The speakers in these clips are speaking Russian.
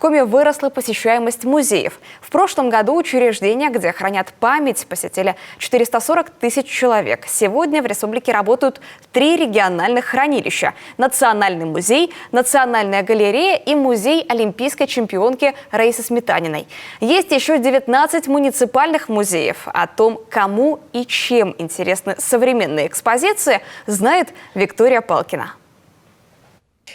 Коми выросла посещаемость музеев. В прошлом году учреждения, где хранят память, посетили 440 тысяч человек. Сегодня в республике работают 3 региональных хранилища: Национальный музей, Национальная галерея и музей олимпийской чемпионки Раисы Сметаниной. Есть еще 19 муниципальных музеев. О том, кому и чем интересны современные экспозиции, знает Виктория Палкина.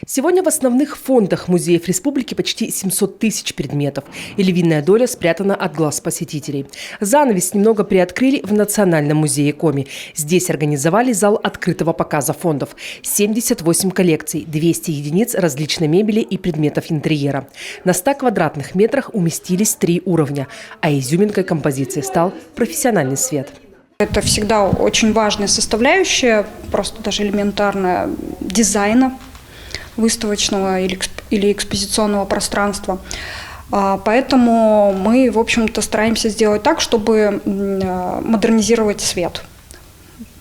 Сегодня в основных фондах музеев республики почти 700 тысяч предметов, и львиная доля спрятана от глаз посетителей. Занавес немного приоткрыли в Национальном музее Коми. Здесь организовали зал открытого показа фондов. 78 коллекций, 200 единиц различной мебели и предметов интерьера. На 100 квадратных метрах уместились 3 уровня, а изюминкой композиции стал профессиональный свет. Это всегда очень важная составляющая, просто даже элементарная, дизайна выставочного или экспозиционного пространства. Поэтому мы, в общем-то, стараемся сделать так, чтобы модернизировать свет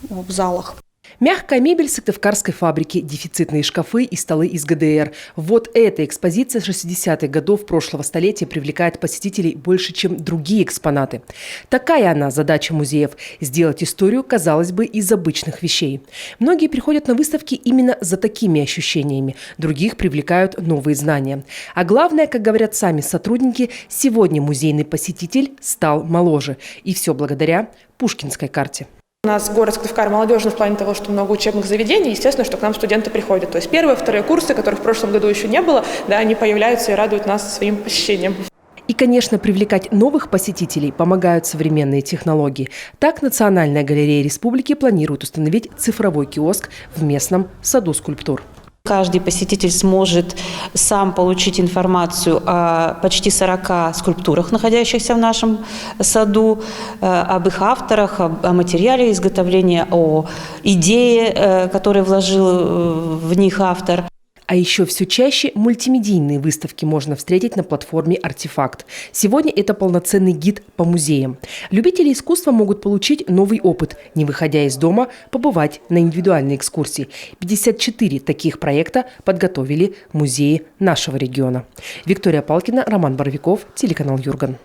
в залах. Мягкая мебель Сыктывкарской фабрики, дефицитные шкафы и столы из ГДР. Вот эта экспозиция 60-х годов прошлого столетия привлекает посетителей больше, чем другие экспонаты. Такая она задача музеев – сделать историю, казалось бы, из обычных вещей. Многие приходят на выставки именно за такими ощущениями, других привлекают новые знания. А главное, как говорят сами сотрудники, сегодня музейный посетитель стал моложе. И все благодаря Пушкинской карте. У нас город Сыктывкар молодежный в плане того, что много учебных заведений, естественно, что к нам студенты приходят. То есть первые, вторые курсы, которых в прошлом году еще не было, да, они появляются и радуют нас своим посещением. И, конечно, привлекать новых посетителей помогают современные технологии. Так, Национальная галерея республики планирует установить цифровой киоск в местном саду скульптур. Каждый посетитель сможет сам получить информацию о почти 40 скульптурах, находящихся в нашем саду, об их авторах, о материале изготовления, о идее, которую вложил в них автор. А еще все чаще мультимедийные выставки можно встретить на платформе «Артефакт». Сегодня это полноценный гид по музеям. Любители искусства могут получить новый опыт, не выходя из дома, побывать на индивидуальной экскурсии. 54 таких проекта подготовили музеи нашего региона. Виктория Палкина, Роман Боровиков, телеканал «Юрган».